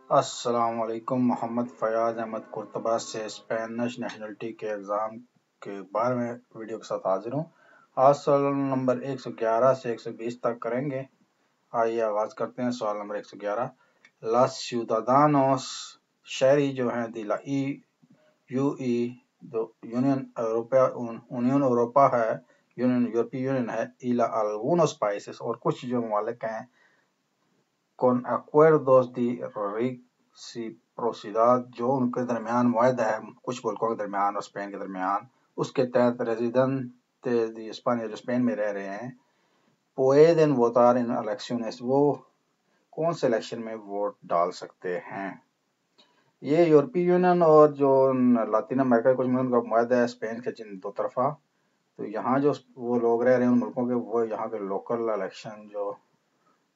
السلام علیکم۔ محمد فیاض احمد قرطبہ سے اسپینش نیشنلٹی کے ایگزام کے 12ویں ویڈیو کے ساتھ حاضر ہوں۔ آج سوال نمبر 111 سے 120 تک کریں گے۔ آئیے آغاز کرتے ہیں۔ سوال نمبر 111، لاس سیودادانوس شہری جو ہیں دی لا یو ای جو یونین اوروپا ہے، یورپی یونین ہے، ایلا algunos países اور کچھ جو ممالک ہیں con acuerdos de reciprocidad جو ان کے درمیان معاہدہ ہے کچھ ملکوں کے درمیان اور اسپین کے درمیان، اس کے تحت ریزیڈنٹس دی اسپانیا جو اسپین میں رہ رہے ہیں pueden votar en elecciones وہ کون سے الیکشن میں ووٹ ڈال سکتے ہیں۔ یہ یورپی یونین اور جو لاطین امریکہ کچھ ملکوں کا معاہدہ ہے اسپین کے جن دو طرفہ، تو یہاں جو وہ لوگ رہ رہے ہیں ان ملکوں کے، وہ یہاں کے لوکل الیکشن جو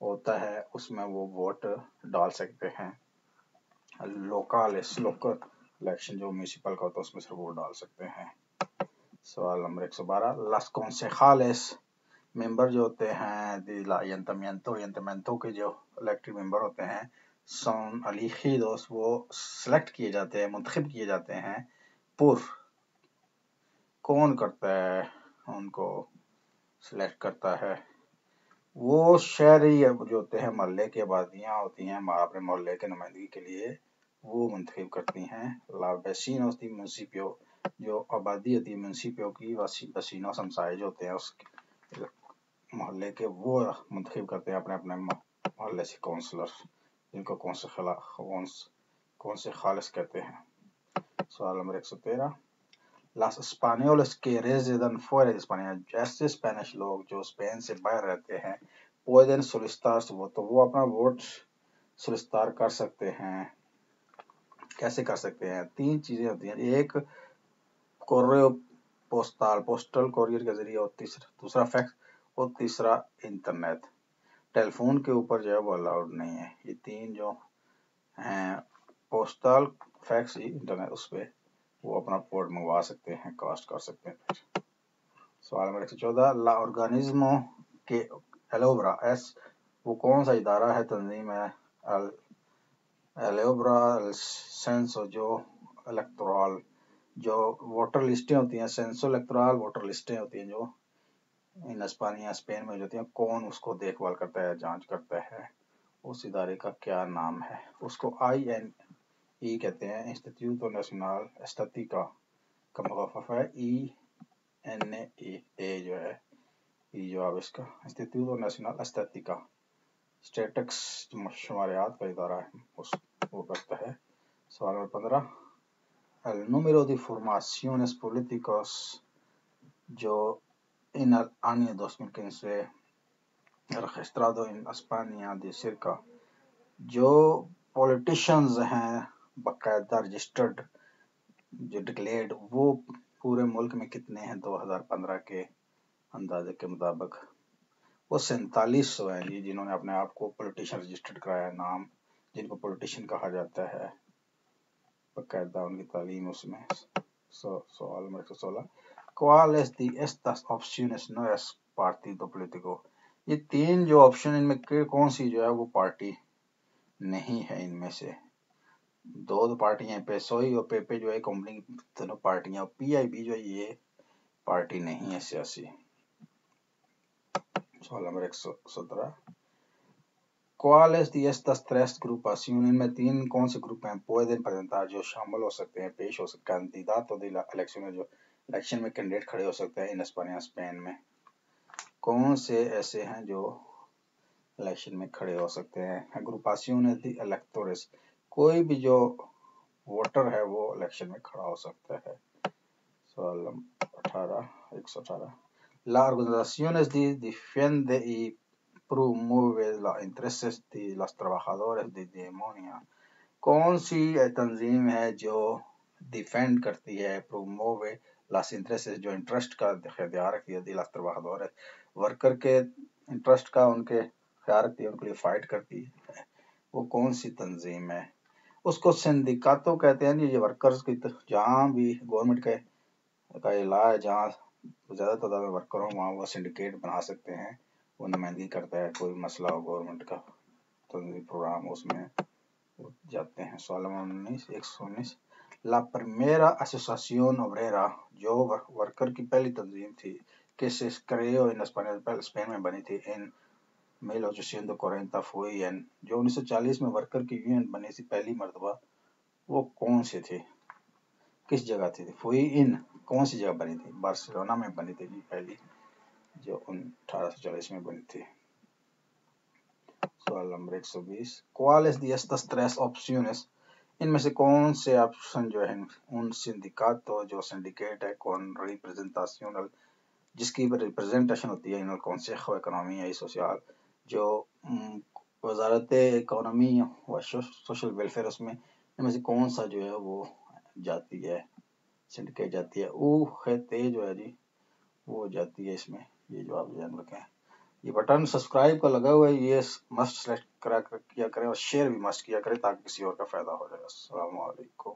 ہوتا ہے اس میں وہ ووٹ ڈال سکتے ہیں۔ لوکل الیکشن جو میونسپل کا ہوتا ہے اس میں صرف ووٹ ڈال سکتے ہیں۔ سوال نمبر 112، las concejales ممبر جو ہوتے ہیں دی لا ینتمینتو کے جو الیکٹڈ ممبر ہوتے ہیں son elegidos وہ سلیکٹ کیے جاتے ہیں، منتخب کیے جاتے ہیں پر کون کرتا ہے ان کو سلیکٹ کرتا ہے؟ وہ شہری جو ہوتے ہیں محلے کی آبادیاں ہوتی ہیں اپنے محلے کے نمائندگی کے لیے وہ منتخب کرتی ہیں۔ لا ویسینوس دی منسیپیو جو آبادی ہوتی ہے منسیپیو کی، ویسینوس ہمسائے جو ہوتے ہیں اس محلے کے، وہ منتخب کرتے ہیں اپنے اپنے محلے سے کونسلر، جن کو کون سے خالص کہتے ہیں۔ سوال number 113، Las españoles que residen fuera de España ایسے اسپینش لوگ جو اسپین سے باہر رہتے ہیں pueden solicitar su voto وہ اپنا ووٹ سولسٹار کر سکتے ہیں۔ کیسے کر سکتے ہیں؟ 3 چیزیں ہوتی ہیں، ایک کورریو پوسٹل کوریئر کے ذریعے، اور دوسرا فیکس اور تیسرا انٹرنیٹ۔ ٹیلی فون کے اوپر جو ہے وہ الاؤڈ نہیں ہے۔ یہ 3 جو ہیں پوسٹل، فیکس، انٹرنیٹ، اس پہ وہ اپنا ووٹ منگوا سکتے ہیں، کاسٹ کر سکتے ہیں۔ سوال نمبر 114، لا اورگانیزمو کے ایلوبرا ایس وہ کون سا ادارہ ہے، تنظیم ہے ایلوبرا سینسو جو الیکٹورال جو ووٹر لسٹیں ہوتی ہیں، سینسو الیکٹورال ووٹر لسٹیں ہوتی ہیں جو ان اسپین میں جو ہوتی ہیں، کون اس کو دیکھ بھال کرتا ہے، جانچ کرتا ہے، اس ادارے کا کیا نام ہے؟ اس کو INE کہتے ہیں، انسٹیٹیوٹو نیشنل اسٹیٹیکا کا مخفف ہے INE جو ہے، یہ جو اب اس کا انسٹیٹیوٹو نیشنل اسٹیٹیکا اسٹیٹکس شماریات کا ادارہ ہے، وہ کرتا ہے۔ سوال number 15، el número de formaciones políticos جو en el año 2015 registrado en España de cerca جو پولیٹیشنز ہیں باقاعدہ رجسٹرڈ جو ڈکلیئرڈ، وہ پورے ملک میں کتنے ہیں 2015 کے اندازے کے مطابق؟ وہ 4700 ہیں جی، جنہوں نے اپنے آپ کو پولیٹیشن رجسٹرڈ کرایا، نام جن کو پولیٹیشن کہا جاتا ہے، باقاعدہ ان کی تعلیم اس میں۔ سوال number 116، ¿Cuáles de estas opciones no es partido político؟ یہ 3 جو آپشن ان میں کون سی جو ہے وہ پارٹی نہیں ہے؟ ان میں سے 2 پارٹیاں ہیں، پیسوئی اور پیپے جو ہے کمپنی دونوں پارٹیاں، PIB جو ہے یہ پارٹی نہیں ہے سیاسی۔ سوال number 117، ¿Cuáles de estas 3 agrupaciones ان میں 3 کون سے گروپ ہیں pueden presentar جو شامل ہو سکتے ہیں، پیش ہو سکتے ہیں candidato de la elección جو الیکشن میں کینڈیڈیٹ کھڑے ہو سکتے ہیں ان اسپانیا اسپین میں؟ کون سے ایسے ہیں جو الیکشن میں کھڑے ہو سکتے ہیں؟ agrupaciones de electores کوئی بھی جو ووٹر ہے وہ الیکشن میں کھڑا ہو سکتا ہے۔ سوال number 118، La organizaciones de defiende y promueve los intereses de los trabajadores de demonia کون سی تنظیم ہے جو ڈیفینڈ کرتی ہے، پروموو لاس انٹرسٹ جو انٹرسٹ کا خیال رکھتی ہے، دی لاس ٹراباجادورس ورکر کے انٹرسٹ کا ان کے خیال رکھتی ہے، ان کے لیے فائٹ کرتی ہے، وہ کون سی تنظیم ہے؟ اس کو سندیکاتو کہتے ہیں۔ یہ ورکرز کی جہاں بھی گورنمنٹ کا لا ہے، جہاں زیادہ تعداد میں ورکر ہوں وہاں وہ سنڈیکیٹ بنا سکتے ہیں، وہ نمائندگی کرتا ہے، کوئی مسئلہ ہو گورنمنٹ کا تنظیم پروگرام اس میں جاتے ہیں سوال نمبر 119. لا پرمیرا اسوسیاسیون اوبریرا جو ورکر کی پہلی تنظیم تھی کہ سے کریو ان اسپین میں بنی تھی ان 1840 فوئی ان جو 1940 میں ورکر کی یونین بنی تھی پہلی مرتبہ وہ کون سی تھی کس جگہ تھی فوئی ان کون سی جگہ بنی تھی بارسلونا میں بنی تھی جی پہلی جو 1840 میں بنی تھی. سوال number 120. ¿Cuáles de estas tres opciones ان میں سے کون سے آپشن جو ہیں un sindicato جو سنڈیکیٹ ہے con representación جس کی ریپرزنٹیشن ہوتی ہے ان el Consejo de Economía y Social جو وزارت اکانومی و سوشل ویلفیئر اس میں ان میں سے کون سا جو ہے وہ جاتی ہے سنڈیکیٹ جاتی ہے او خطے جو ہے جی وہ جاتی ہے اس میں. یہ جو آپ جان رکھیں یہ بٹن سبسکرائب کا لگا ہوا ہے یہ مسٹ سلیکٹ کیا کریں اور شیئر بھی مسٹ کیا کریں تاکہ کسی اور کا فائدہ ہو جائے. السلام علیکم.